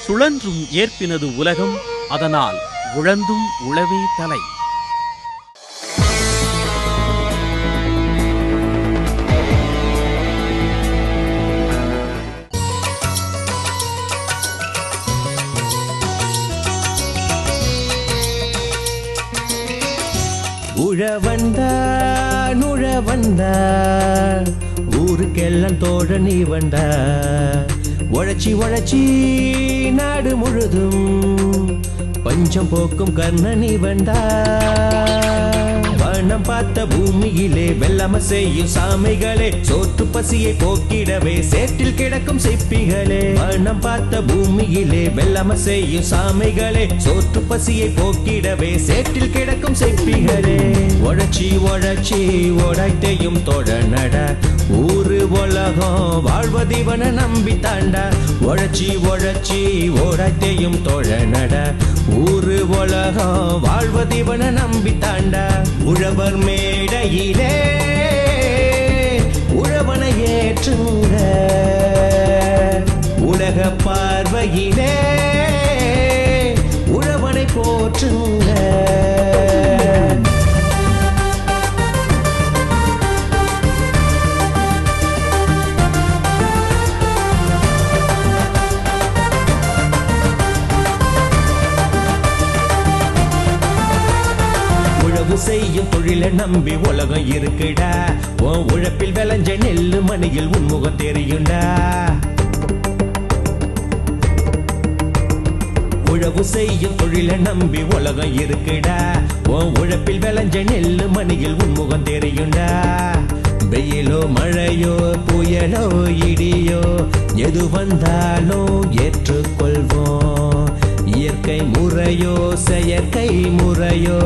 சுழன்றும் ஏற்பினது உலகம், அதனால் உழந்தும் உழவே தலை. உழவந்தார் உழவந்தார் ஊருக்கெல்லாம் தோழ நீ வந்தார். உழைச்சி உழைச்சி நாடு முழுதும் பஞ்சம் போக்கும் கர்ண நீ வந்தார். வண்ணம் பார்த்த பூமியிலே வெள்ளம செய்யும் சாமிகளே, சோற்று பசியை போக்கிடவே சேற்றில் கிடக்கும் சிப்பிகளே. வண்ணம் பார்த்த பூமியிலே வெள்ளம செய்யும் சாமிகளே, சோற்று பசியை போக்கிடவே சேற்றில் கிடக்கும் சிப்பிகளே. உழைச்சி உழைச்சி உடைத்தையும் தொடநட, ஊரு உலகம் வாழ்வதிவன நம்பி தாண்டா. உழைச்சி உழைச்சி உடைத்தையும் தொடநட, ஊரு உலகம் வாழ்வதிவன நம்பி தாண்டா. உழவர் மேடையிலே உழவனை ஏற்றுங்க, உலக பார்வையிலே உழவனை போற்றுங்க. செய்யும் தொழில நம்பி உலகம் இருக்குடா, உன் உழைப்பில் விளைஞ்ச நெல்லு மணியில் உன்முகம் தெரியுண்டா. உழவு செய்யும் தொழில நம்பி உலகம் இருக்குடா, உன் உழைப்பில் விளைஞ்ச நெல்லு மணியில் உன்முகம் தெரியுண்டா. வெயிலோ மழையோ புயலோ இடியோ எது வந்தாலும் ஏற்றுக்கொள்வோம். இயற்கை முறையோ செயற்கை முறையோ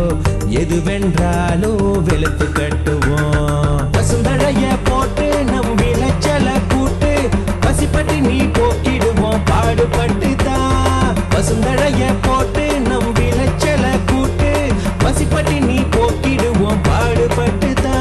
எதுவென்றாலும் வெளுத்து கட்டுவோம். பசுந்தழைய போட்டு நம் விளைச்சல கூட்டு, பசிப்பட்டு நீ போக்கிடுவோம் பாடுபட்டு தான். பசுந்தழைய போட்டு நம் விளைச்சல கூட்டு, பசிப்பட்டு நீ போக்கிடுவோம் பாடுபட்டு தான்.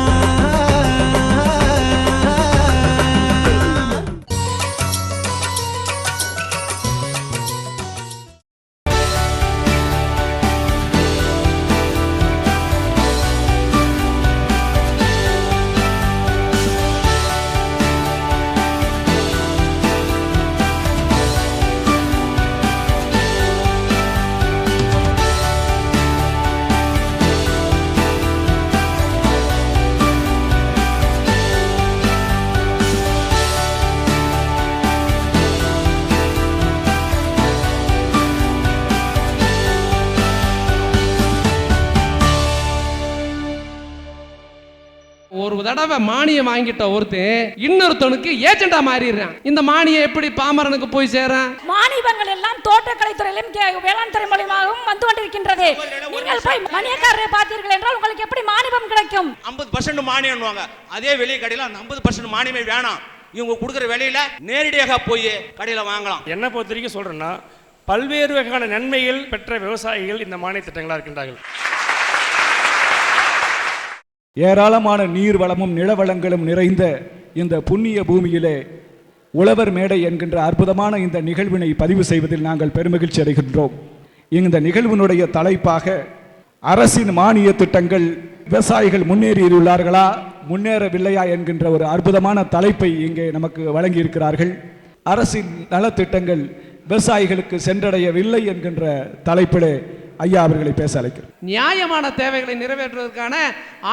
ஒரு தடவை மானியம் வாங்கிட்ட ஒருத்தன் இன்னொருத்தனுக்கு ஏஜெண்டா மாறிடுறான். இந்த மானியம் எப்படி பாமரனுக்கு போய் சேரும்? மானியங்கள் எல்லாம் தோட்டக்கலை துறையிலும் வேளாண் துறை மூலமாகவும் வந்து கொண்டிருக்கின்றது. நீங்கள் போய் மணியக்காரரை பார்த்தீர்கள் என்றால் உங்களுக்கு எப்படி மானியம் கிடைக்கும்? 50% மானியம்வாங்க. அதே வெளிய கடையில 50% மானியமே வேணாம். இவங்க கொடுக்குற விலையில நேரடியாக போய் கடையில வாங்கலாம். என்ன பொறுத்த வரைக்கும் சொல்றேன்னா, பல்வேறு வகையான நன்மைகள் பெற்ற விவசாயிகள் இந்த மானிய திட்டங்களா இருக்கின்றார்கள். ஏராளமான நீர் வளமும் நிலவளங்களும் நிறைந்த இந்த புண்ணிய பூமியிலே உழவர் மேடை என்கின்ற அற்புதமான இந்த நிகழ்வினை பதிவு செய்வதில் நாங்கள் பெருமகிழ்ச்சி அடைகின்றோம். இந்த நிகழ்வினுடைய தலைப்பாக அரசின் மானிய திட்டங்கள் விவசாயிகள் முன்னேறியுள்ளார்களா முன்னேறவில்லையா என்கின்ற ஒரு அற்புதமான தலைப்பை இங்கே நமக்கு வழங்கி இருக்கிறார்கள். அரசின் நலத்திட்டங்கள் விவசாயிகளுக்கு சென்றடையவில்லை என்கின்ற தலைப்பிலே ஐயா அவர்களை பேச அழைக்கிறோம். நியாயமான தேவைகளை நிறைவேற்றுவதற்கான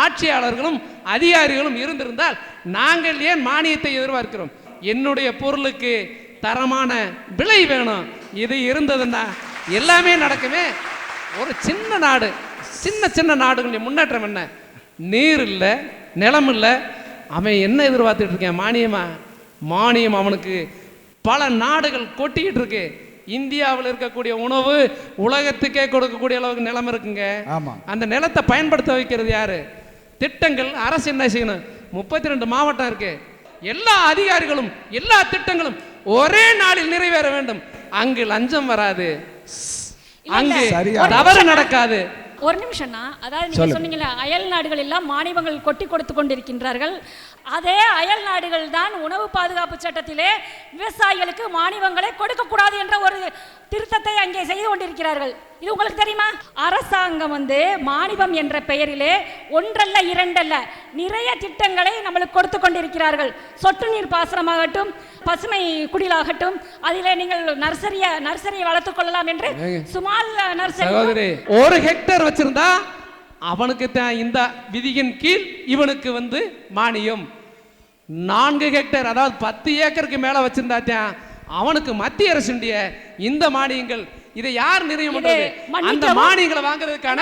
ஆட்சியாளர்களும் அதிகாரிகளும் இருந்திருந்தால் நாங்கள் ஏன் மானியத்தை எதிர்பார்க்கிறோம்? என்னுடைய பொருளுக்கு தரமான விலை வேணும். இது இருந்ததுன்னா எல்லாமே நடக்குமே. ஒரு சின்ன நாடு, சின்ன நாடுகளுடைய முன்னேற்றம் என்ன? நீர் இல்லை, நிலம் இல்லை, அவன் என்ன எதிர்பார்த்துட்டு இருக்கேன்? மானியம் அவனுக்கு பல நாடுகள் கொட்டிக்கிட்டு இருக்கு. இந்தியாவில் இருக்கக்கூடிய உணவு உலகத்துக்கே கொடுக்கக்கூடிய அளவுக்கு நிலம் இருக்குங்க. அந்த நிலத்தை பயன்படுத்த வைக்கிறது யாரு? திட்டங்கள் அரசு என்ன செய்யணும்? 32 மாவட்டம் இருக்கு. எல்லா அதிகாரிகளும் எல்லா திட்டங்களும் ஒரே நாளில் நிறைவேற வேண்டும். அங்கு லஞ்சம் வராது, அங்கு தவறு நடக்காது. ஒரு நிமிஷம்னா, அதாவது நீங்க சொன்னீங்கல்ல அயல் நாடுகள் எல்லாம் மானியங்கள் கொட்டி கொடுத்து கொண்டிருக்கின்றார்கள். அதே அயல் நாடுகள் தான் உணவு பாதுகாப்பு சட்டத்திலே விவசாயிகளுக்கு மானியங்களை கொடுக்க கூடாது என்ற ஒரு திருத்தத்தை அங்கே செய்து கொண்டிருக்கிறார்கள். இது உங்களுக்கு தெரியுமா? அரசாங்கம் மானியம் என்ற பெயரிலே ஒன்றல்ல இரண்டல்ல நிறைய திட்டங்களை நம்மளுக்கு கொடுத்து கொண்டிருக்கிறார்கள். சொட்டு நீர் பாசனமாகட்டும், பசுமை குடிலாகட்டும், அதிலே நீங்கள் நர்சரியை வளர்த்துக் கொள்ளலாம் என்று சுமால் நர்சரி. ஒரு ஹெக்டேர் வச்சிருந்தா அவனுக்கு இந்த விதியின் கீழ் இவனுக்கு மானியம். 4 ஹெக்டேர் அதாவது 10 ஏக்கருக்கு மேல வச்சிருந்தாத்தான் அவனுக்கு மத்திய அரசுடைய இந்த மானியங்கள். இதை யார் நிர்ணயம் பண்றது? அந்த மானியங்களை வாங்குறதுக்கான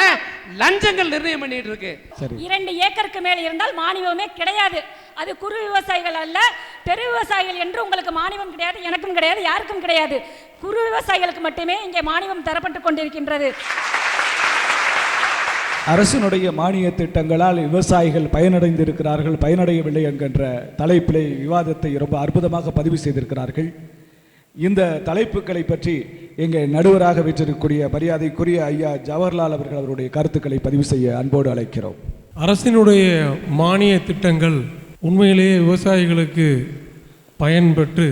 லஞ்சங்கள் நிர்ணயம் பண்ணிட்டு இருக்கு. 2 ஏக்கருக்கு மேல் இருந்தால் மானியமே கிடையாது. அது குறு விவசாயிகள் அல்ல, பெரு விவசாயிகள் என்று உங்களுக்கு மானியம் கிடையாது, எனக்கும் கிடையாது, யாருக்கும் கிடையாது. குறு விவசாயிகளுக்கு மட்டுமே இங்கே மானியம் தரப்பட்டு கொண்டிருக்கின்றது. அரசினுடைய மானிய திட்டங்களால் விவசாயிகள் பயனடைந்திருக்கிறார்கள், பயனடையவில்லை என்கின்ற தலைப்பிலே விவாதத்தை ரொம்ப அற்புதமாக பதிவு செய்திருக்கிறார்கள். இந்த தலைப்புகளை பற்றி எங்கள் நடுவராக வீற்றிருக்கக்கூடிய மரியாதைக்குரிய ஐயா ஜவஹர்லால் அவர்கள் அவருடைய கருத்துக்களை பதிவு செய்ய அன்போடு அழைக்கிறோம். அரசினுடைய மானிய திட்டங்கள் உண்மையிலேயே விவசாயிகளுக்கு பயன்பெற்று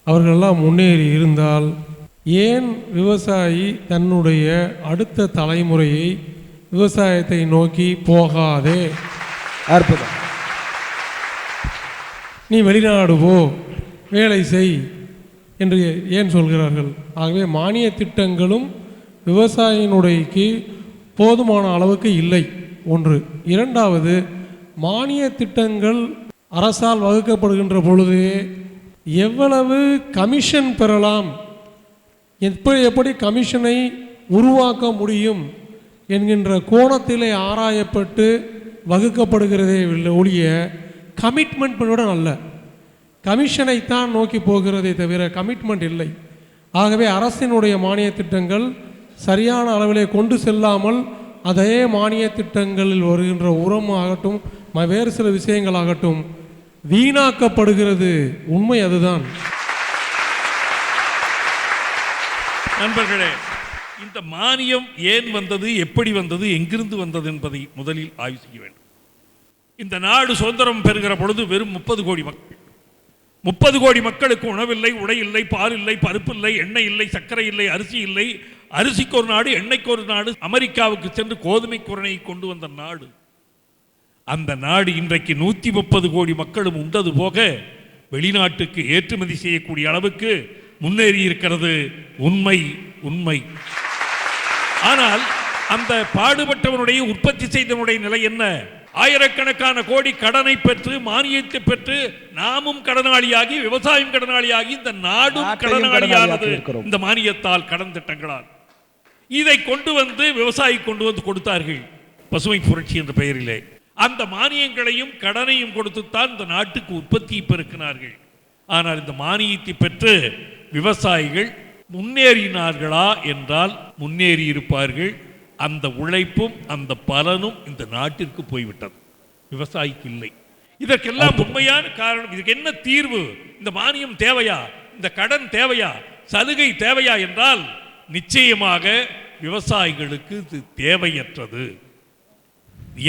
அவர்களெல்லாம் முன்னேறி இருந்தால் ஏன் விவசாயி தன்னுடைய அடுத்த தலைமுறையை விவசாயத்தை நோக்கி போகாதே, அற்புதம், நீ வெளிநாடு போ, வேலை செய் என்று ஏன் சொல்கிறார்கள்? ஆகவே மானிய திட்டங்களும் விவசாயினுடையக்கு போதுமான அளவுக்கு இல்லை. ஒன்று. இரண்டாவது, மானிய திட்டங்கள் அரசால் வகுக்கப்படுகின்ற பொழுது எவ்வளவு கமிஷன் பெறலாம், எப்படி கமிஷனை உருவாக்க முடியும் என்கின்ற கோணத்திலே ஆராயப்பட்டு வகுக்கப்படுகிறதே ஒழிய கமிட்மெண்ட்டுடன் அல்ல. கமிஷனைத்தான் நோக்கி போகிறதே தவிர கமிட்மெண்ட் இல்லை. ஆகவே அரசினுடைய மானிய திட்டங்கள் சரியான அளவிலே கொண்டு செல்லாமல் அதே மானிய திட்டங்களில் வருகின்ற உரம் ஆகட்டும், வேறு சில விஷயங்களாகட்டும் வீணாக்கப்படுகிறது. உண்மை அதுதான். நண்பர்களே, இந்த மானியம் ஏன் வந்தது, எப்படி வந்தது, எங்கிருந்து வந்தது என்பதை முதலில் ஆய்வு செய்ய வேண்டும். இந்த நாடு சுதந்திரம் பெறுகிற பொழுது வெறும் 30 கோடி மக்கள். 30 கோடி மக்களுக்கு உணவில்லை, உடை இல்லை, பால் இல்லை, பருப்பு இல்லை, எண்ணெய் இல்லை, சர்க்கரை இல்லை, அரிசி இல்லை. அரிசிக்கு ஒரு நாடு, எண்ணெய்க்கு ஒரு நாடு, அமெரிக்காவுக்கு சென்று கோதுமை குரணை கொண்டு வந்த நாடு. அந்த நாடு இன்றைக்கு 130 கோடி மக்களும் உண்டது போக வெளிநாட்டுக்கு ஏற்றுமதி செய்யக்கூடிய அளவுக்கு முன்னேறி இருக்கிறது. உண்மை உண்மை. ஆனால் அந்த பாடுபட்டவனுடைய உற்பத்தி செய்தவனுடைய நிலை என்ன? ஆயிரக்கணக்கான கோடி கடனை பெற்று மானியத்தை பெற்று நாமும் கடனாளியாகி, விவசாயம் கடனாளியாகி, இந்த நாடும் கடனாளியானது இந்த மானியத்தால், கடன் திட்டங்களால். இதை கொண்டு வந்து விவசாயி கொண்டு வந்து கொடுத்தார்கள் பசுமை புரட்சி என்ற பெயரிலே. அந்த மானியங்களையும் கடனையும் கொடுத்துத்தான் இந்த நாட்டுக்கு உற்பத்தியை பெருக்கினார்கள். ஆனால் இந்த மானியத்தை பெற்று விவசாயிகள் முன்னேறினார்களா என்றால் முன்னேறி இருப்பார்கள். அந்த உழைப்பும் அந்த பலனும் இந்த நாட்டிற்கு போய்விட்டது, விவசாயிக்கு இல்லை. இதற்கெல்லாம் உண்மையான காரணம், இதுக்கு என்ன தீர்வு? இந்த மானியம் தேவையா, இந்த கடன் தேவையா, சலுகை தேவையா என்றால் நிச்சயமாக விவசாயிகளுக்கு இது தேவையற்றது.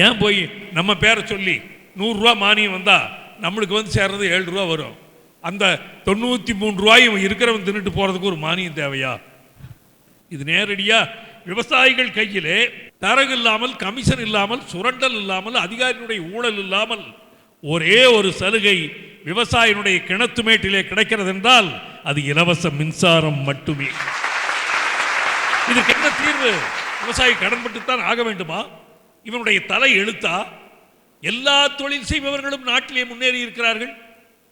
ஏன் போய் நம்ம பேரை சொல்லி 100 ரூபா மானியம் வந்தா நம்மளுக்கு வந்து சேர்றது 7 ரூபா வரும். அந்த 93 ரூபாயும் இருக்கிறவன் தின்னுட்டு போறதுக்கு ஒரு மானியம் தேவையா? இது நேரடியா விவசாயிகள் கையிலே தரகு இல்லாமல், கமிஷன் இல்லாமல், சுரண்டல் இல்லாமல், அதிகாரிகளுடைய ஊழல் இல்லாமல் ஒரே ஒரு சலுகை விவசாயினுடைய கிணத்து மேட்டிலே கிடைக்கிறது என்றால் அது இலவச மின்சாரம் மட்டுமே. இதுக்கு என்ன தீர்வு? விவசாயி கடன்பட்டுத்தான் ஆக வேண்டுமா? இவனுடைய தலை எழுத்தா? எல்லா தொழில் செய்பவர்களும் நாட்டிலே முன்னேறி இருக்கிறார்கள்.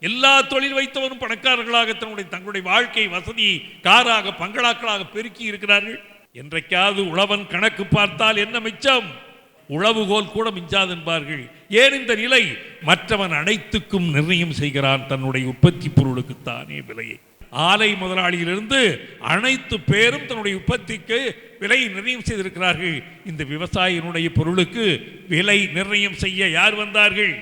எல்லா தொழில் வைத்தவரும் பணக்காரர்களாக தங்களுடைய வாழ்க்கை வசதி காராக, பங்களாக்களாக பெருக்கி இருக்கிறார்கள். என்றைக்காவது உழவன் கணக்கு பார்த்தால் என்ன மிச்சம்? உழவுகோல் கூட மிஞ்சாது என்பார்கள். ஏன் இந்த நிலை? மற்றவன் அனைத்துக்கும் நிர்ணயம் செய்கிறான் தன்னுடைய உற்பத்தி பொருளுக்குத்தானே விலையை. ஆலை முதலாளியிலிருந்து அனைத்து பேரும் தன்னுடைய உற்பத்திக்கு விலை நிர்ணயம் செய்திருக்கிறார்கள். இந்த விவசாயினுடைய பொருளுக்கு விலை நிர்ணயம் செய்ய யார் வந்தார்கள்?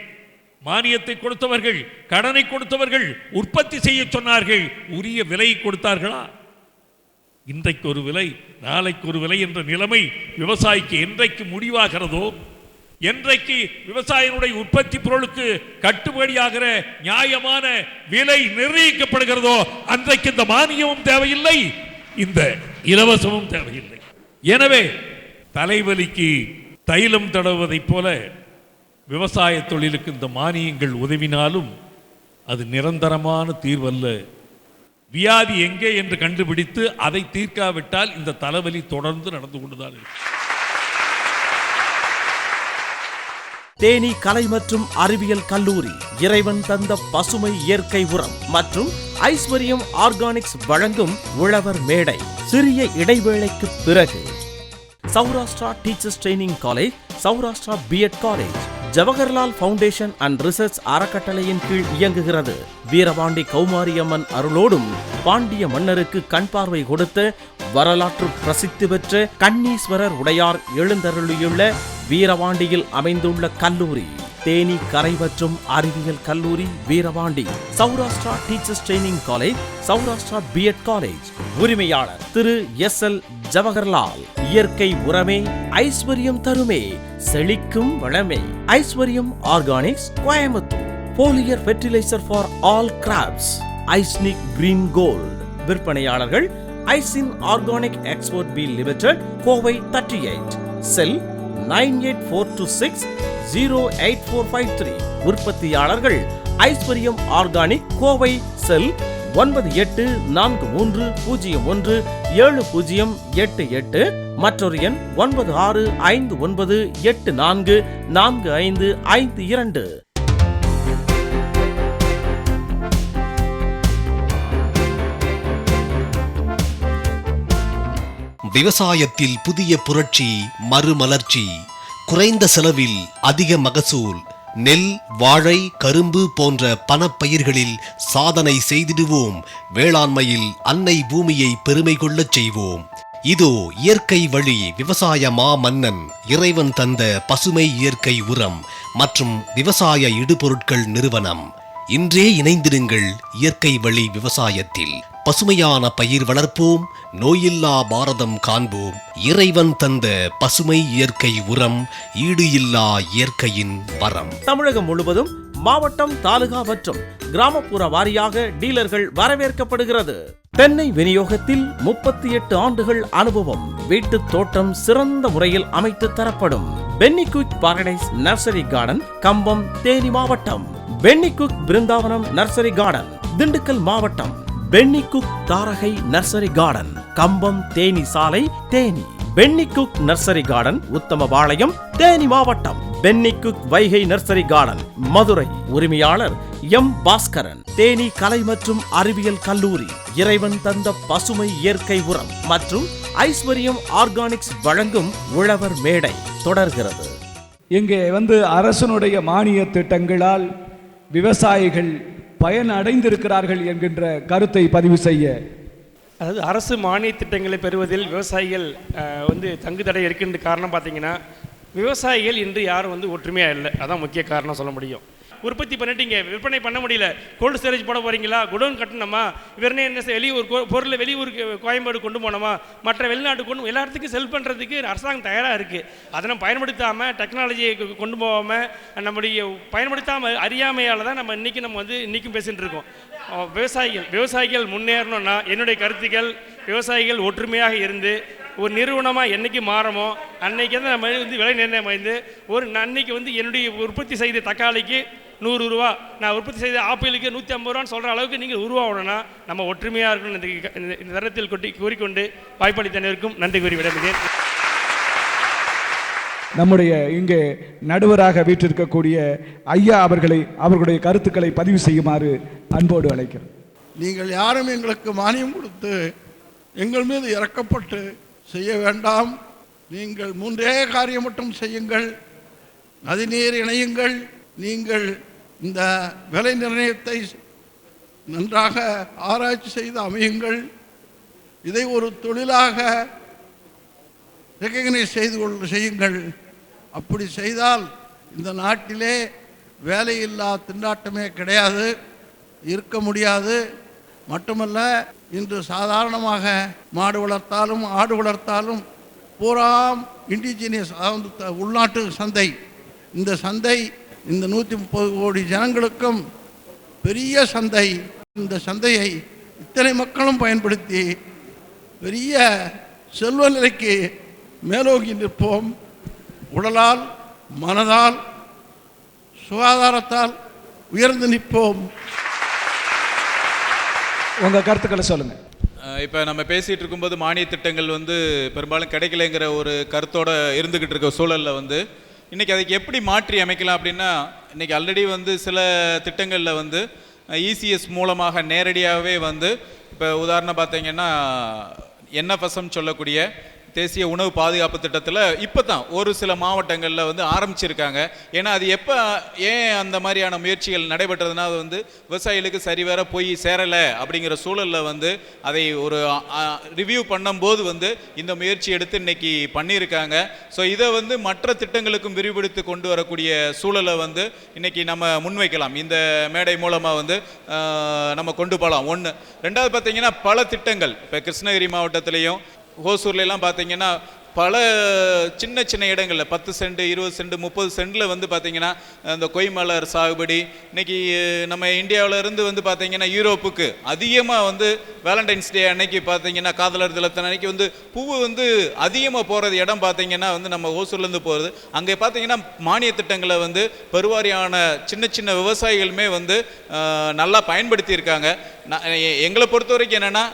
மானியத்தை கொடுத்தவர்கள், கடனை கொடுத்தவர்கள், உற்பத்தி செய்ய சொன்னார்கள். உரிய விலை கொடுத்தார்களா? இன்றைக்கு ஒரு விலை, நாளைக்கு ஒரு விலை என்ற நிலைமை விவசாயிக்கு என்றைக்கு முடிவாகிறதோ, என்றைக்கு விவசாயினுடைய உற்பத்தி பொருளுக்கு கட்டுப்படியாகிற நியாயமான விலை நிர்ணயிக்கப்படுகிறதோ அன்றைக்கு இந்த மானியமும் தேவையில்லை, இந்த இலவசமும் தேவையில்லை. எனவே தலைவலிக்கு தைலம் தடவுவதைப் போல விவசாய தொழிலுக்கு இந்த மானியங்கள் உதவினாலும் அது நிரந்தரமான தீர்வல்ல. வியாதி எங்கே என்று கண்டுபிடித்து அதை தீர்க்காவிட்டால் இந்த தலைவலி தொடர்ந்து நடந்து கொண்டுதான் இருக்கும். தேனி கலை மற்றும் அறிவியல் கல்லூரி இறைவன் தந்த பசுமை இயற்கை உரம் மற்றும் ஐஸ்வர்யம் ஆர்கானிக்ஸ் வழங்கும் உழவர் மேடை. சிறிய இடைவேளைக்கு பிறகு Saurashtra teachers training college, Saurashtra BEd college, Jawaharlal foundation and research அறக்கட்டளையின் கீழ் இயங்குகிறது. வீரபாண்டி கௌமாரியம்மன் அருளோடும் பாண்டிய மன்னருக்கு கண் பார்வை கொடுத்த வரலாற்று பிரசித்தி பெற்ற கண்ணீஸ்வரர் உடையார் எழுந்தருளியுள்ள வீரபாண்டியில் அமைந்துள்ள கல்லூரி தேனி கலை மற்றும் அறிவியல் கல்லூரி Veerapandi. Saurashtra teachers training college, Saurashtra BEd college. உரிமையாளர் திரு எஸ்.எல். ஜவஹர்லால். இயற்கை உரமே ஐஸ்வர்யம் தருமே, செழிக்கும் வளமே. Aishwaryam organics, Coimbatore. Foliar fertiliser for all crops, ஐஸ்னிக் கிரீன் கோல்ட். விற்பனையாளர்கள் ஐசின் organic export P limited, Kovai 38. Cell 9842608453. உற்பத்தியாளர்கள் ஐஸ்வர்யம் ஆர்கானிக், கோவை. செல் 9840017088. மற்றொரு எண் 9659844552. விவசாயத்தில் புதிய புரட்சி, மறுமலர்ச்சி. குறைந்த செலவில் அதிக மகசூல். நெல், வாழை, கரும்பு போன்ற பணப்பயிர்களில் சாதனை செய்திடுவோம். வேளாண்மையில் அன்னை பூமியை பெருமை கொள்ளச் செய்வோம். இதோ இயற்கை வழி விவசாய மாமன்னன் இறைவன் தந்த பசுமை இயற்கை உரம் மற்றும் விவசாய இடுபொருட்கள் நிறுவனம். இன்றே இணைந்திருங்கள் இயற்கை வழி விவசாயத்தில். பசுமையான பயிர் வளர்ப்போம், நோயில்லா பாரதம் காண்போம். இறைவன் தந்த பசுமை இயற்கை உரம், ஈடு இல்லா இயற்கையின் வரம். தமிழகம் முழுவதும் மாவட்டம், தாலுகா மற்றும் கிராமப்புற வாரியாக டீலர்கள் வரவேற்கப்படுகிறது. தென்னை விநியோகத்தில் 38 ஆண்டுகள் அனுபவம். வீட்டு தோட்டம் சிறந்த முறையில் அமைத்து தரப்படும். Pennycuick paradise nursery garden, Cumbum, Theni மாவட்டம். Pennycuick Brindavanam nursery garden, Dindigul மாவட்டம். Pennycuick Tharagai nursery garden, Cumbum, Theni சாலை, Theni. Pennycuick nursery garden, Uthamapalayam, Theni மாவட்டம். Pennycuick Vaigai nursery garden, Madurai. உரிமையாளர் எம். பாஸ்கரன். தேனி கலை மற்றும் அறிவியல் கல்லூரி இறைவன் தந்த பசுமை இயற்கை உரம் மற்றும் ஐஸ்வர்யம் ஆர்கானிக்ஸ் வழங்கும் உழவர் மேடை தொடர்கிறது. இங்கே அரசனுடைய மானிய திட்டங்களால் விவசாயிகள் பயன் அடைந்திருக்கிறார்கள் என்கின்ற கருத்தை பதிவு செய்ய, அதாவது அரசு மானிய திட்டங்களை பெறுவதில் விவசாயிகள் தங்கு தடை இருக்கின்ற காரணம் பார்த்தீங்கன்னா, விவசாயிகள் இன்று யாரும் ஒற்றுமையாக இல்லை. அதான் முக்கிய காரணம் சொல்ல முடியும். உற்பத்தி பண்ணிட்டீங்க, விற்பனை பண்ண முடியல, கோல்டு ஸ்டோரேஜ் போட போகிறீங்களா, குடோன் கட்டணுமா, இவரனே என்ன வெளியூர் பொருளை வெளியூருக்கு கோயம்பேடு கொண்டு போனோமா, மற்ற வெளிநாட்டு கொண்டு எல்லா இடத்துக்கும் செல் பண்ணுறதுக்கு அரசாங்கம் தயாராக இருக்குது. அதனை பயன்படுத்தாமல், டெக்னாலஜியை கொண்டு போகாமல், நம்முடைய பயன்படுத்தாமல் அறியாமையால் தான் நம்ம இன்றைக்கும் பேசிகிட்டு இருக்கோம். விவசாயிகள் முன்னேறணும்னா என்னுடைய கருத்துக்கள், விவசாயிகள் ஒற்றுமையாக இருந்து ஒரு நிறுவனமாக என்றைக்கு மாறமோ அன்னைக்கு தான் நம்ம விலை நிர்ணயம் ஆயிருந்து அன்னைக்கு என்னுடைய உற்பத்தி செய்த தக்காளிக்கு 100 ரூபா, நான் உற்பத்தி செய்த ஆப்பிளுக்கு 150 ரூபான்னு சொல்கிற அளவுக்கு நீங்கள் உருவாகணும்னா நம்ம ஒற்றுமையாக இருக்கணும். இந்த தரத்தில் கூறிக்கொண்டு வாய்ப்பளித்தனருக்கும் நன்றி கூறி விடைபெறுகிறேன். நம்முடைய இங்கே நடுவராக வீற்றிருக்கக்கூடிய ஐயா அவர்களுடைய கருத்துக்களை பதிவு செய்யுமாறு அன்போடு அழைக்கிறேன். நீங்கள் யாரும் எங்களுக்கு மானியம் கொடுத்து எங்கள் மீது இறக்கப்பட்டு செய்ய வேண்டாம். நீங்கள் 3 காரியம் மட்டும் செய்யுங்கள். நதிநீர் இணையுங்கள். நீங்கள் இந்த விலை நிர்ணயத்தை நன்றாக ஆராய்ச்சி செய்து அமையுங்கள். இதை ஒரு தொழிலாக ரெகக்னைஸ் செய்யுங்கள். அப்படி செய்தால் இந்த நாட்டிலே வேலையில்லா திண்டாட்டமே கிடையாது, இருக்க முடியாது. மட்டுமல்ல, இன்று சாதாரணமாக மாடு வளர்த்தாலும் ஆடு வளர்த்தாலும் பூராம் இண்டிஜினியஸ், அதாவது உள்நாட்டு சந்தை. இந்த சந்தை இந்த 130 கோடி ஜனங்களுக்கும் பெரிய சந்தை. இந்த சந்தையை இத்தனை மக்களும் பயன்படுத்தி பெரிய செல்வ நிலைக்கு மேலோங்கி நிற்போம். உடலால், மனதால், சுகாதாரத்தால் உயர்ந்து நிற்போம். உங்கள் கருத்துக்களை சொல்லுங்கள். இப்போ நம்ம பேசிகிட்டு இருக்கும்போது மானிய திட்டங்கள் வந்து பெரும்பாலும் கிடைக்கலைங்கிற ஒரு கருத்தோடு இருந்துக்கிட்டு இருக்க சூழலில் வந்து இன்றைக்கி அதுக்கு எப்படி மாற்றி அமைக்கலாம் அப்படின்னா, இன்றைக்கி ஆல்ரெடி வந்து சில திட்டங்களில் வந்து இசிஎஸ் மூலமாக நேரடியாகவே வந்து இப்போ உதாரணம் பார்த்தீங்கன்னா என்எஃப்எஸ்எம் சொல்லக்கூடிய தேசிய உணவு பாதுகாப்பு திட்டத்தில் இப்போ தான் ஒரு சில மாவட்டங்களில் வந்து ஆரம்பிச்சிருக்காங்க. ஏன்னா அது எப்போ ஏன் அந்த மாதிரியான முயற்சிகள் நடைபெற்றதுனா அது வந்து விவசாயிகளுக்கு சரிவர போய் சேரலை அப்படிங்கிற சூழலில் வந்து அதை ஒரு ரிவ்யூ பண்ணும்போது வந்து இந்த முயற்சி எடுத்து இன்னைக்கு பண்ணியிருக்காங்க. ஸோ இதை வந்து மற்ற திட்டங்களுக்கும் விரிவுபடுத்தி கொண்டு வரக்கூடிய சூழலை வந்து இன்னைக்கு நம்ம முன்வைக்கலாம். இந்த மேடை மூலமாக வந்து நம்ம கொண்டு போகலாம். ஒன்று. ரெண்டாவது பார்த்தீங்கன்னா பல திட்டங்கள் இப்போ கிருஷ்ணகிரி மாவட்டத்திலையும் ஹோசூர்லாம் பார்த்தீங்கன்னா பல சின்ன சின்ன இடங்களில் 10 சென்ட் 20 சென்ட் 30 சென்டில் வந்து பார்த்தீங்கன்னா அந்த கொய்மலர் சாகுபடி இன்னைக்கு நம்ம இந்தியாவிலேருந்து வந்து பார்த்தீங்கன்னா யூரோப்புக்கு அதிகமாக வந்து வேலண்டைன்ஸ் டே அன்னைக்கு பார்த்தீங்கன்னா காதலர் தினத்தன் அன்னைக்கு வந்து பூவு வந்து அதிகமாக போகிறது இடம் பார்த்தீங்கன்னா வந்து நம்ம ஹோசூர்லேருந்து போகிறது. அங்கே பார்த்தீங்கன்னா மானிய திட்டங்களை வந்து பெருவாரியான சின்ன சின்ன விவசாயிகளுமே வந்து நல்லா பயன்படுத்தியிருக்காங்க. எங்களை பொறுத்த வரைக்கும் என்னென்னா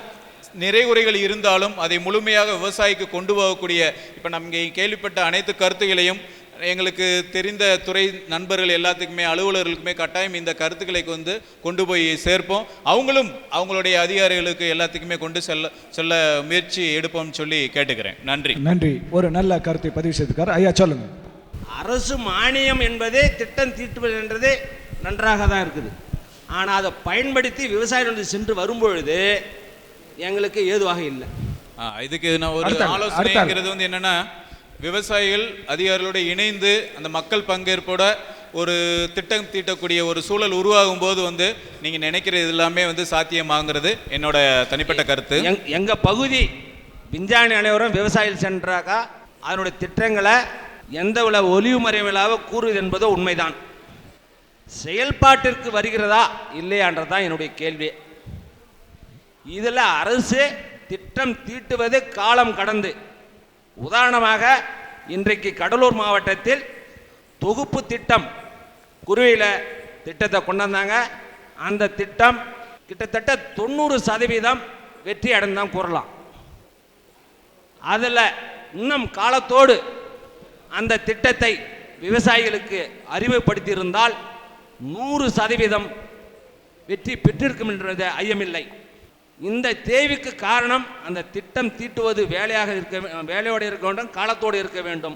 நிறைய குறைகள் இருந்தாலும் அதை முழுமையாக விவசாயிக்கு கொண்டு போகக்கூடிய இப்போ நம்ம கேள்விப்பட்ட அனைத்து கருத்துக்களையும் எங்களுக்கு தெரிந்த துறை நண்பர்கள் எல்லாத்துக்குமே அலுவலர்களுக்குமே கட்டாயம் இந்த கருத்துக்களை வந்து கொண்டு போய் சேர்ப்போம். அவங்களும் அவங்களுடைய அதிகாரிகளுக்கு எல்லாத்துக்குமே கொண்டு செல்ல முயற்சி எடுப்போம்னு சொல்லி கேட்டுக்கிறேன். நன்றி. நன்றி. ஒரு நல்ல கருத்தை பதிவு செய்திருக்கார். ஐயா சொல்லுங்க. அரசு மானியம் என்பதே திட்டம் தீட்டுவது என்றது நன்றாக தான் இருக்குது. ஆனால் அதை பயன்படுத்தி விவசாயிகள் சென்று வரும்பொழுது எங்களுக்கு ஏதுவாக இல்லை. இதுக்கு நான் ஒரு ஆலோசனைங்கிறது வந்து என்னன்னா, விவசாயிகள் அதிகாரிகளோடு இணைந்து அந்த மக்கள் பங்கேற்போட ஒரு திட்டம் தீட்டக்கூடிய ஒரு சூழல் உருவாகும் போது வந்து நீங்கள் நினைக்கிறது எல்லாமே வந்து சாத்தியமாகிறது என்னோட தனிப்பட்ட கருத்து. எங்கள் பகுதி விஞ்ஞானி அனைவரும் விவசாயிகள் சென்றாக்கா அதனுடைய திட்டங்களை எந்த விட ஒலிவு மறைவிலாக கூறுவது என்பது உண்மைதான். செயல்பாட்டிற்கு வருகிறதா இல்லையான்றதான் என்னுடைய கேள்வி. இதில் அரசு திட்டம் தீட்டுவது காலம் கடந்து. உதாரணமாக இன்றைக்கு கடலூர் மாவட்டத்தில் தொகுப்பு திட்டம் குருவியில் திட்டத்தை கொண்டு வந்தாங்க. அந்த திட்டம் கிட்டத்தட்ட 90% வெற்றி அடைந்தான் கூறலாம். அதில் இன்னும் காலத்தோடு அந்த திட்டத்தை விவசாயிகளுக்கு அறிமுகப்படுத்தியிருந்தால் 100% வெற்றி பெற்றிருக்கும் என்றது ஐயமில்லை. இந்த தேவைக்கு காரணம் அந்த திட்டம் தீட்டுவது வேலையோடு இருக்க வேண்டும், காலத்தோடு இருக்க வேண்டும்.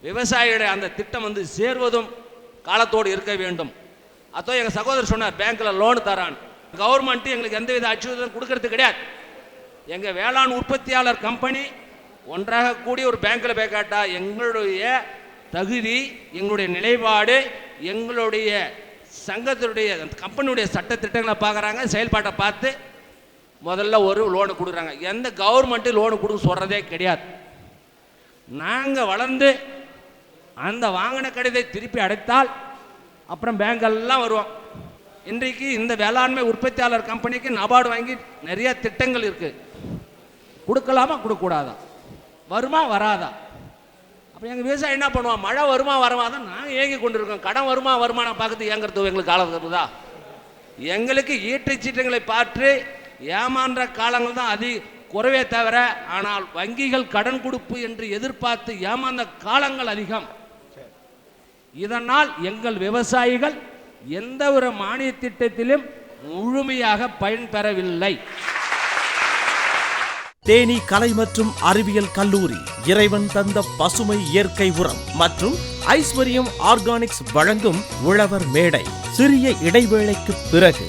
விவசாயியுடைய அந்த திட்டம் வந்து சேர்வதும் காலத்தோடு இருக்க வேண்டும். அதோ எங்கள் சகோதரர் சொன்னார் பேங்க்கில் லோன் தரான். கவர்மெண்ட்டு எங்களுக்கு எந்தவித அச்சுறுத்தலும் கொடுக்கறது கிடையாது. எங்கள் வேளாண் உற்பத்தியாளர் கம்பெனி ஒன்றாக கூடி ஒரு பேங்க்கில் போய் கேட்டால் எங்களுடைய தகுதி, எங்களுடைய நிலைப்பாடு, எங்களுடைய சங்கத்தினுடைய கம்பெனியுடைய சட்ட திட்டங்களை பார்க்குறாங்க. செயல்பாட்டை பார்த்து முதல்ல ஒரு லோனு கொடுக்குறாங்க. எந்த கவர்மெண்ட்டு லோனு கொடுக்க சொல்கிறதே கிடையாது. நாங்கள் வளர்ந்து அந்த வாங்கின கடிதத்தை திருப்பி அடைத்தால் அப்புறம் பேங்கெல்லாம் வருவோம். இன்றைக்கு இந்த வேளாண்மை உற்பத்தியாளர் கம்பெனிக்கு நபார்டு வாங்கி நிறைய திட்டங்கள் இருக்குது. கொடுக்கலாமா கொடுக்கக்கூடாதா, வருமா வராதா? அப்போ எங்கள் விவசாயம் என்ன பண்ணுவோம்? மழை வருமா வரமாதான் நாங்கள் ஏங்கி கொண்டு இருக்கோம். கடன் வருமா வருமானம் பார்க்கறது ஏங்கிறது எங்களுக்கு காலம் இருக்குதா? எங்களுக்கு ஈட்டு சீட்டங்களை பார்த்து ஏமான்ற காலங்கள் தான் குறைவே தவிர, ஆனால் வங்கிகள் கடன் கொடுப்பு என்று எதிர்பார்த்து ஏமாந்த காலங்கள் அதிகம். இதனால் எங்கள் விவசாயிகள் எந்த ஒரு மானிய திட்டத்திலும் முழுமையாக பயன்பெறவில்லை. தேனி கலை மற்றும் அறிவியல் கல்லூரி இறைவன் தந்த பசுமை இயற்கை உரம் மற்றும் ஐஸ்வர்யம் ஆர்கானிக்ஸ் வழங்கும் உழவர் மேடை. சிறிய இடைவேளைக்கு பிறகு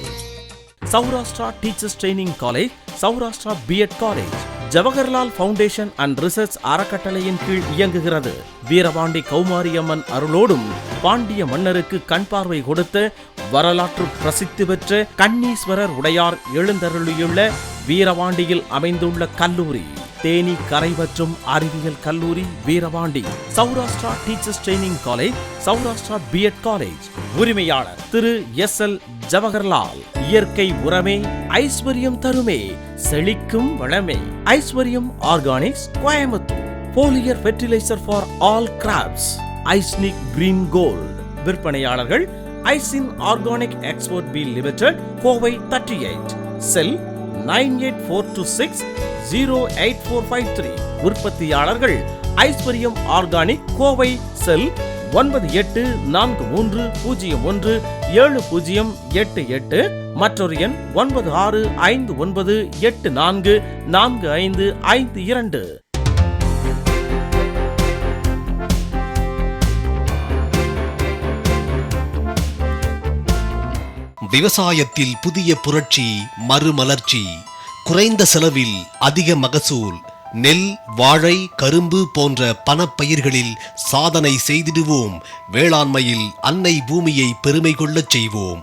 Saurashtra teachers training college, Saurashtra BEd college, Jawaharlal foundation and research அறக்கட்டளையின் கீழ் இயங்குகிறது. வீரபாண்டி கௌமாரியம்மன் அருளோடும் பாண்டிய மன்னருக்கு கண் பார்வை கொடுத்த வரலாற்று பிரசித்தி பெற்ற கண்ணீஸ்வரர் உடையார் எழுந்தருளியுள்ள வீரபாண்டியில் அமைந்துள்ள கல்லூரி தேனி கலை மற்றும் அறிவியல் கல்லூரி Veerapandi, Saurashtra teachers training college, Saurashtra BEd college. உரிமையாளர் திரு SL ஜவஹர்லால். இயற்கை உரமே ஐஸ்வர்யம் தருமே, செழிக்கும் வளமே. Aishwaryam organics, Coimbatore. Foliar fertiliser for all crops, ஐஸ்னிக் கிரீன் கோல்ட். விற்பனையாளர்கள் ஐசின் organic export P limited, Kovai 38, cell 9842608453. உற்பத்தியாளர்கள் ஐஸ்வர்யம் ஆர்கானிக், கோவை, செல் 9840017088, மற்றொரு எண் 9659844552. விவசாயத்தில் புதிய புரட்சி, மறுமலர்ச்சி. குறைந்த செலவில் அதிக மகசூல். நெல், வாழை, கரும்பு போன்ற பணப்பயிர்களில் சாதனை செய்திடுவோம். வேளாண்மையில் அன்னை பூமியை பெருமை கொள்ளச் செய்வோம்.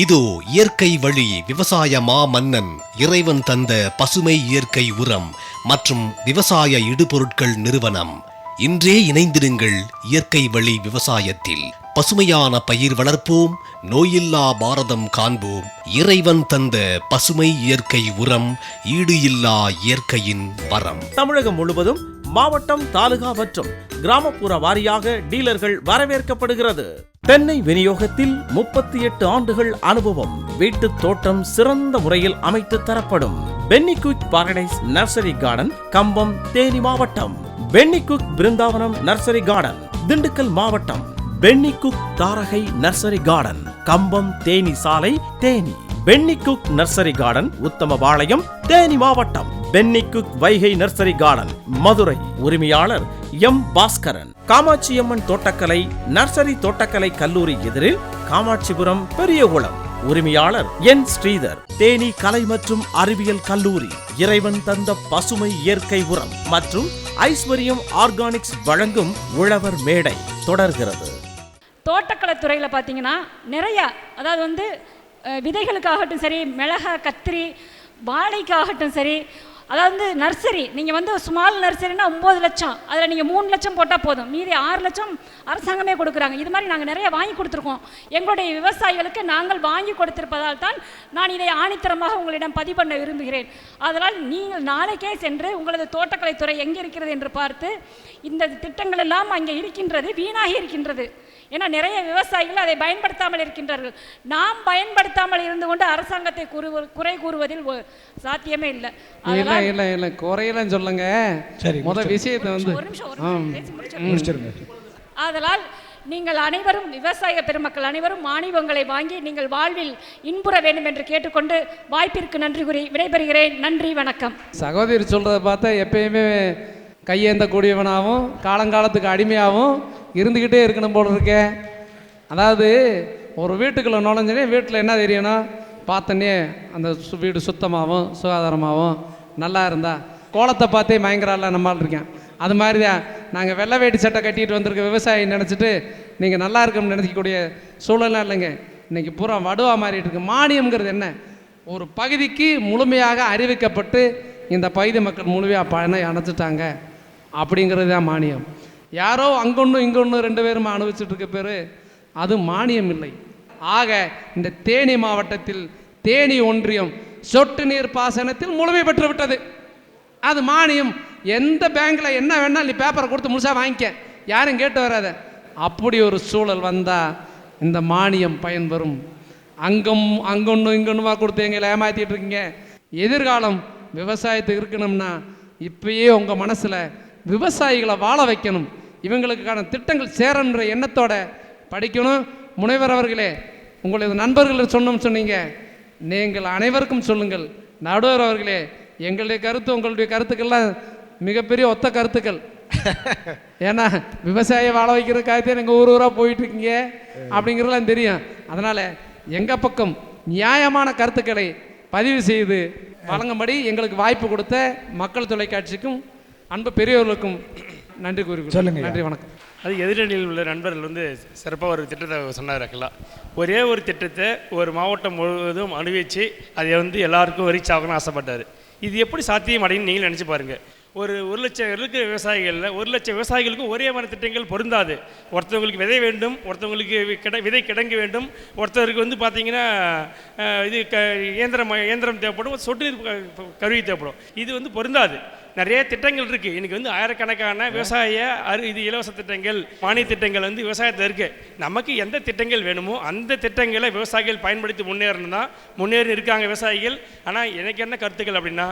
இதோ இயற்கை வழி விவசாய மாமன்னன் இறைவன் தந்த பசுமை இயற்கை உரம் மற்றும் விவசாய இடுபொருட்கள் நிறுவனம். இன்றே இணைந்திருங்கள் இயற்கை வழி விவசாயத்தில். பசுமையான பயிர் வளர்ப்போம், நோயில்லா பாரதம் காண்போம். இறைவன் தந்த பசுமை இயற்கை உரம், ஈடு இல்லா இயற்கையின் வரம். தமிழகம் முழுவதும் மாவட்டம், தாலுகா மற்றும் கிராமப்புற வாரியாக டீலர்கள் வரவேற்கப்படுகிறது. தென்னை விநியோகத்தில் 38 ஆண்டுகள் அனுபவம். வீட்டு தோட்டம் சிறந்த முறையில் அமைத்து தரப்படும். Pennycuick paradise nursery garden, Cumbum, Theni மாவட்டம். Pennycuick Brindavanam nursery garden, Dindigul மாவட்டம். Pennycuick Tharagai nursery garden, Cumbum, Theni சாலை, Theni. Pennycuick nursery garden, Uthamapalayam, Theni மாவட்டம். Pennycuick Vaigai nursery garden, Madurai. உரிமையாளர் M. பாஸ்கரன். காமாட்சியம்மன் தோட்டக்கலை நர்சரி தோட்டக்கலை கல்லூரி எதிரில், காமாட்சிபுரம், பெரியகுளம். உரிமையாளர் N. ஸ்ரீதர். தேனி கலை மற்றும் அறிவியல் கல்லூரி, இறைவன் தந்த பசுமை இயற்கை உரம் மற்றும் ஐஸ்வர்யம் ஆர்கானிக்ஸ் வழங்கும் உழவர் மேடை தொடர்கிறது. தோட்டக்கலை துறையில் பார்த்தீங்கன்னா நிறையா, அதாவது விதைகளுக்காகட்டும் சரி, மிளகா, கத்திரி, வாழைக்காகட்டும் சரி, அதாவது நர்சரி நீங்கள் ஸ்மால் நர்சரினா 9 லட்சம், அதில் நீங்கள் 3 லட்சம் போட்டால் போதும், மீதி 6 லட்சம் அரசாங்கமே கொடுக்குறாங்க. இது மாதிரி நாங்கள் நிறைய வாங்கி கொடுத்துருக்கோம். எங்களுடைய விவசாயிகளுக்கு நாங்கள் வாங்கி கொடுத்திருப்பதால் தான் நான் இதை ஆணித்தரமாக உங்களிடம் பதிவு பண்ண விரும்புகிறேன். அதனால் நீங்கள் நாளைக்கே சென்று உங்களது தோட்டக்கலைத்துறை எங்கே இருக்கிறது என்று பார்த்து, இந்த திட்டங்கள் எல்லாம் அங்கே இருக்கின்றது, வீணாகி இருக்கின்றது. ஏன்னா நிறைய விவசாயிகள் அதை பயன்படுத்தாமல் இருக்கின்றார்கள். நாம் பயன்படுத்தாமல் இருந்து கொண்டு அரசாங்கத்தை குறை கூறுவதில் சாத்தியமே இல்லை. இல்லை குறையலன்னு சொல்லுங்க. முதல் விஷயத்தை அதனால் நீங்கள் அனைவரும், விவசாய பெருமக்கள் அனைவரும் மானியங்களை வாங்கி நீங்கள் வாழ்வில் இன்புற வேண்டும் என்று கேட்டுக்கொண்டு வாய்ப்பிற்கு நன்றி கூறி விடைபெறுகிறேன். நன்றி, வணக்கம். சகோதரி சொல்றதை பார்த்தா எப்பயுமே கையேந்தக்கூடியவனாகவும் காலங்காலத்துக்கு அடிமையாகவும் இருந்துக்கிட்டே இருக்கணும் போல இருக்கே. அதாவது ஒரு வீட்டுக்குள்ளே நுழைஞ்சனே வீட்டில் என்ன தெரியணும், பார்த்தனே அந்த வீடு சுத்தமாகவும் சுகாதாரமாகவும் நல்லா இருந்தா கோலத்தை பார்த்தே பயங்கரால நம்மால் இருக்கேன். அது மாதிரி தான் நாங்கள் வெள்ளை வேட்டி சட்டை கட்டிட்டு வந்திருக்க விவசாயி நினச்சிட்டு நீங்கள் நல்லா இருக்குன்னு நினைக்கக்கூடிய சூழலாம் இல்லைங்க. இன்றைக்கி பூரா வடுவா மாறிட்டு இருக்கு. மானியம்ங்கிறது என்ன? ஒரு பகுதிக்கு முழுமையாக அறிவிக்கப்பட்டு இந்த பகுதி மக்கள் முழுமையாக பணம் அணைச்சிட்டாங்க அப்படிங்கிறது தான் மானியம். யாரோ அங்கொன்று இங்கொன்று 2 பேரும் அனுபவிச்சுட்டு இருக்க பேர் அது மானியம் இல்லை. ஆக இந்த தேனி மாவட்டத்தில் தேனி ஒன்றியம் சொட்டு நீர் பாசனத்தில் முழுமை பெற்று விட்டது. அது மானியம். எந்த பேங்க்கில் என்ன வேணால் நீ பேப்பரை கொடுத்து முழுசாக வாங்கிக்க, யாரும் கேட்டு வராத. அப்படி ஒரு சூழல் வந்தால் இந்த மானியம் பயன்பெறும். அங்கொன்று இங்கொன்னுமா கொடுத்து எங்களை ஏமாற்றிட்டு இருக்கீங்க. எதிர்காலம் விவசாயத்துக்கு இருக்கணும்னா இப்பயே உங்கள் மனசில் விவசாயிகளை வாழ வைக்கணும், இவங்களுக்கான திட்டங்கள் சேரன்ற எண்ணத்தோட படிக்கணும். முனைவர் அவர்களே, உங்களது நண்பர்கள் சொன்னீங்க, நீங்கள் அனைவருக்கும் சொல்லுங்கள். நடுவர் அவர்களே, எங்களுடைய கருத்து உங்களுடைய கருத்துக்கள்லாம் மிகப்பெரிய ஒத்த கருத்துக்கள். ஏன்னா விவசாய வாழ வைக்கிறதுக்காகத்தே நீங்கள் ஊராக போயிட்டுருக்கீங்க அப்படிங்கிறதுலாம் தெரியும். அதனால் எங்கள் பக்கம் நியாயமான கருத்துக்களை பதிவு செய்து வழங்கும்படி எங்களுக்கு வாய்ப்பு கொடுத்த மக்கள் தொலைக்காட்சிக்கும் அன்பு பெரியவர்களுக்கும் நன்றி கூறுகிறேன். நன்றி, வணக்கம். அது எதிரணியில் உள்ள நண்பர்கள் சிறப்பாக ஒரு திட்டத்தை சொன்னார்கள். ஒரே ஒரு திட்டத்தை ஒரு மாவட்டம் முழுவதும் அனுபவித்து அதை எல்லாருக்கும் ரீச் ஆகணும்னு ஆசைப்பட்டார். இது எப்படி சாத்தியம் அடையும் நீங்கள் நினச்சி பாருங்கள். ஒரு லட்சம் இருக்கிற விவசாயிகளில் 1 லட்சம் விவசாயிகளுக்கும் ஒரே மாதிரி திட்டங்கள் பொருந்தாது. ஒருத்தவங்களுக்கு விதை வேண்டும், ஒருத்தவங்களுக்கு விதை கிடங்கு வேண்டும், ஒருத்தருக்கு வந்து பார்த்திங்கன்னா இது இயந்திரம் தேவைப்படும், சொட்டு நீர் கருவி தேவைப்படும். இது வந்து பொருந்தாது. நிறைய திட்டங்கள் இருக்குது. இன்றைக்கி வந்து ஆயிரக்கணக்கான விவசாய இது இலவச திட்டங்கள், மானிய திட்டங்கள் வந்து விவசாயத்தில் இருக்குது. நமக்கு எந்த திட்டங்கள் வேணுமோ அந்த திட்டங்களை விவசாயிகள் பயன்படுத்தி முன்னேறணும் தான் முன்னேறி இருக்காங்க விவசாயிகள். ஆனால் எனக்கு என்ன கருத்துக்கள் அப்படின்னா,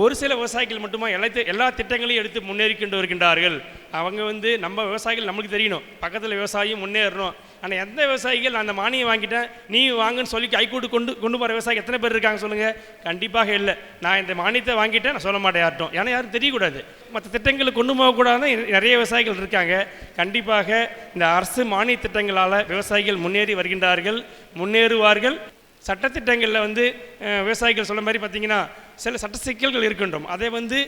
ஒரு சில விவசாயிகள் மட்டுமா எல்லா திட்டங்களையும் எடுத்து முன்னேறி கொண்டு வருகின்றார்கள். அவங்க வந்து நம்ம விவசாயிகள் நம்மளுக்கு தெரியணும், பக்கத்தில் விவசாயியும் முன்னேறணும். ஆனால் எந்த விவசாயிகள் அந்த மானியம் வாங்கிட்டேன் நீ வாங்கன்னு சொல்லி கைக்கூட்டு கொண்டு போகிற விவசாயி எத்தனை பேர் இருக்காங்க சொல்லுங்கள்? கண்டிப்பாக இல்லை. நான் இந்த மானியத்தை வாங்கிட்டேன் நான் சொல்ல மாட்டேன் யார்ட்டும், ஏன்னா யாரும் தெரியக்கூடாது. மற்ற திட்டங்களை கொண்டு போகக்கூடாதுன்னு நிறைய விவசாயிகள் இருக்காங்க. கண்டிப்பாக இந்த அரசு மானிய திட்டங்களால் விவசாயிகள் முன்னேறி வருகின்றார்கள், முன்னேறுவார்கள். சட்டத்திட்டங்களில் வந்து விவசாயிகள் சொல்ல மாதிரி பார்த்திங்கன்னா சில சட்ட சிக்கல்கள் இருக்கின்றோம். அதை வந்து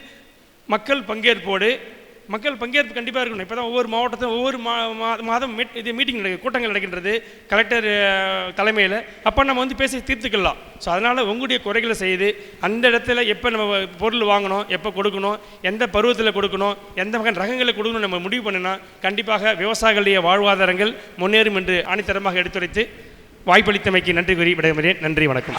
மக்கள் பங்கேற்பு கண்டிப்பாக இருக்கணும். இப்போ தான் ஒவ்வொரு மாவட்டத்திலும் ஒவ்வொரு மாதம் மீட்டிங் கூட்டங்கள் நடக்கின்றது கலெக்டர் தலைமையில். அப்போ நம்ம வந்து பேசி தீர்த்துக்கலாம். ஸோ அதனால் உங்களுடைய குறைகளை செய்து அந்த இடத்துல எப்போ நம்ம பொருள் வாங்கணும், எப்போ கொடுக்கணும், எந்த பருவத்தில் கொடுக்கணும், எந்த வகை ரகங்களை கொடுக்கணும் நம்ம முடிவு பண்ணினா கண்டிப்பாக விவசாயிகளுடைய வாழ்வாதாரங்கள் முன்னேறும் என்று ஆணித்தரமாக எடுத்துரைத்து வாய்ப்பளித்தமைக்கு நன்றி கூறி விடைபெறுகிறேன். நன்றி, வணக்கம்.